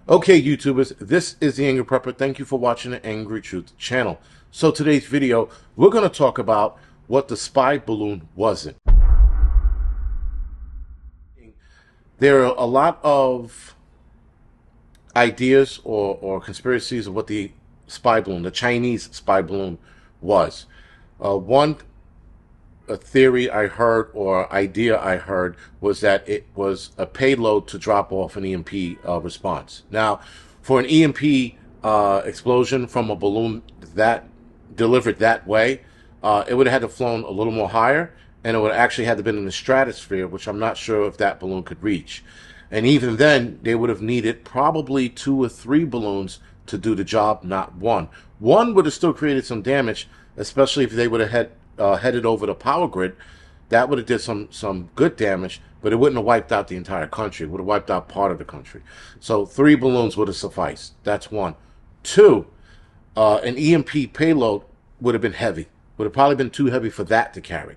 Okay, YouTubers, this is the Angry Prepper. Thank you for watching the Angry Truth channel. So today's video, we're going to talk about what the spy balloon wasn't. There are a lot of ideas or conspiracies of what the spy balloon, the Chinese spy balloon, was. One a theory I heard or idea I heard was that it was a payload to drop off an EMP response. Now, for an EMP explosion from a balloon that delivered that way, it would have had to flown a little more higher, and it would actually had to been in the stratosphere, which I'm not sure if that balloon could reach. And even then, they would have needed probably 2 or 3 balloons to do the job, not one. One would have still created some damage, especially if they would have headed over the power grid. That would have did some good damage, but it wouldn't have wiped out the entire country. It would have wiped out part of the country. So 3 balloons would have sufficed. That's one. 2, an EMP payload would have been heavy. Would have probably been too heavy for that to carry.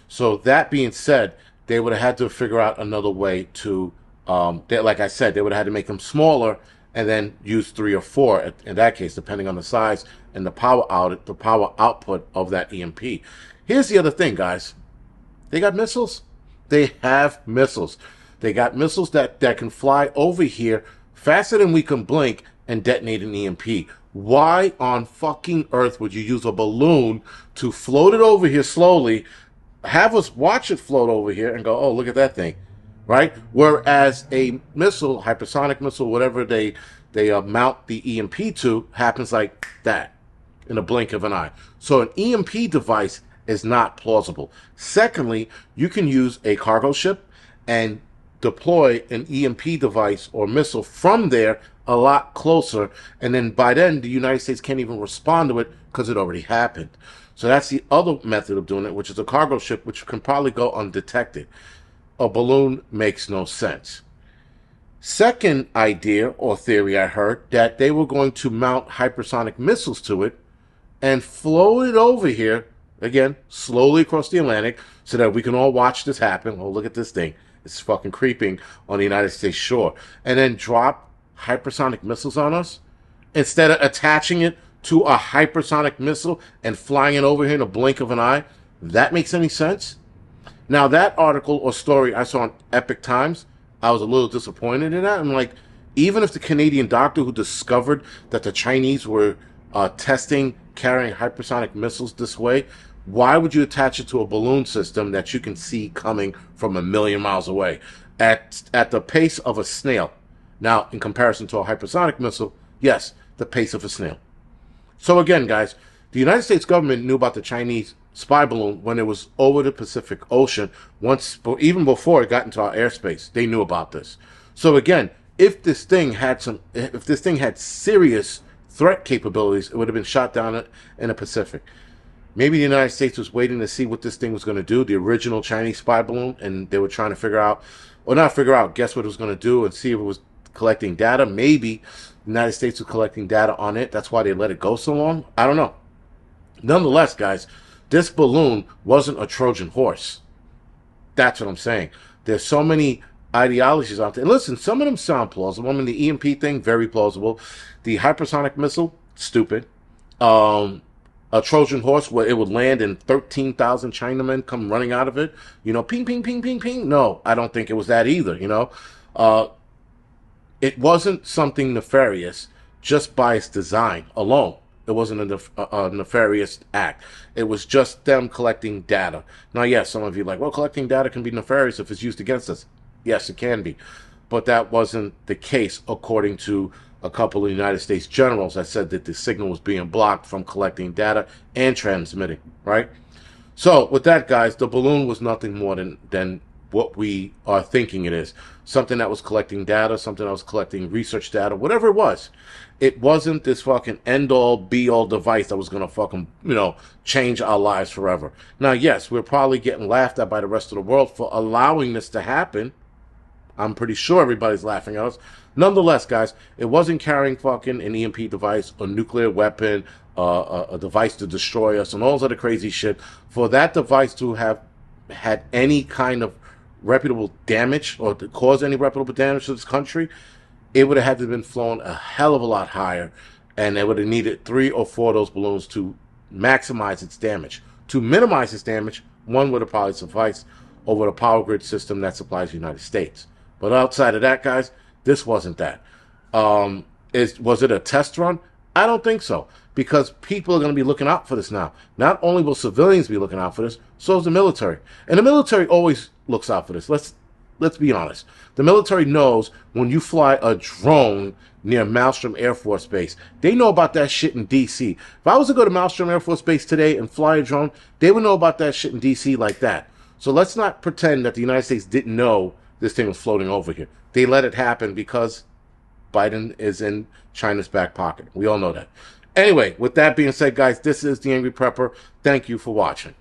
So that being said, they would have had to figure out another way to, like I said, they would have had to make them smaller and then use 3 or 4 in that case, depending on the size and the power output of that EMP. Here's the other thing, guys. They got missiles. They have missiles. They got missiles that can fly over here faster than we can blink and detonate an EMP. Why on fucking earth would you use a balloon to float it over here slowly, have us watch it float over here and go, oh, look at that thing, right? Whereas a missile, hypersonic missile, whatever they mount the EMP to, happens like that in a blink of an eye. So an EMP device is not plausible. Secondly, you can use a cargo ship and deploy an EMP device or missile from there a lot closer, and then by then the United States can't even respond to it because it already happened. So that's the other method of doing it, which is a cargo ship, which can probably go undetected. A balloon makes no sense. Second idea or theory I heard, that they were going to mount hypersonic missiles to it and float it over here, again, slowly across the Atlantic, so that we can all watch this happen. Oh, look at this thing. It's fucking creeping on the United States shore. And then drop hypersonic missiles on us instead of attaching it to a hypersonic missile and flying it over here in a blink of an eye. That makes any sense? Now, that article or story I saw on Epic Times, I was a little disappointed in that. I'm like, even if the Canadian doctor who discovered that the Chinese were testing carrying hypersonic missiles this way, why would you attach it to a balloon system that you can see coming from a million miles away at the pace of a snail? Now, in comparison to a hypersonic missile, yes, the pace of a snail. So again, guys, the United States government knew about the Chinese spy balloon when it was over the Pacific Ocean, even before it got into our airspace. They knew about this. So again, if this thing had serious threat capabilities, it would have been shot down in the Pacific. Maybe the United States was waiting to see what this thing was going to do, the original Chinese spy balloon, and they were trying to figure out, or not figure out, guess what it was going to do and see if it was collecting data. Maybe the United States was collecting data on it. That's why they let it go so long. I don't know. Nonetheless, guys, this balloon wasn't a Trojan horse. That's what I'm saying. There's so many ideologies out there. And listen, some of them sound plausible. I mean, the EMP thing, very plausible. The hypersonic missile, stupid. A Trojan horse where it would land and 13,000 Chinamen come running out of it. You know, ping, ping, ping, ping, ping. No, I don't think it was that either, you know. It wasn't something nefarious just by its design alone. It wasn't a nefarious act. It was just them collecting data. Now, yes, some of you are like, well, collecting data can be nefarious if it's used against us. Yes, it can be. But that wasn't the case, according to a couple of United States generals that said that the signal was being blocked from collecting data and transmitting, right? So, with that, guys, the balloon was nothing more than what we are thinking it is. Something that was collecting data, something that was collecting research data, whatever it was. It wasn't this fucking end-all, be-all device that was going to fucking, change our lives forever. Now, yes, we're probably getting laughed at by the rest of the world for allowing this to happen. I'm pretty sure everybody's laughing at us. Nonetheless, guys, it wasn't carrying fucking an EMP device, a nuclear weapon, a device to destroy us, and all this other crazy shit. For that device to have had any kind of reputable damage or to cause any reputable damage to this country, it would have had to have been flown a hell of a lot higher, and they would have needed 3 or 4 of those balloons to maximize its damage. To minimize its damage, one would have probably sufficed over the power grid system that supplies the United States. But outside of that, guys, this wasn't that. Was it a test run? I don't think so, because people are going to be looking out for this now. Not only will civilians be looking out for this, so is the military. And the military always looks out for this. Let's be honest. The military knows when you fly a drone near Malmstrom Air Force Base. They know about that shit in D.C. If I was to go to Malmstrom Air Force Base today and fly a drone, they would know about that shit in D.C. like that. So let's not pretend that the United States didn't know this thing was floating over here. They let it happen because Biden is in China's back pocket. We all know that. Anyway, with that being said, guys, this is The Angry Prepper. Thank you for watching.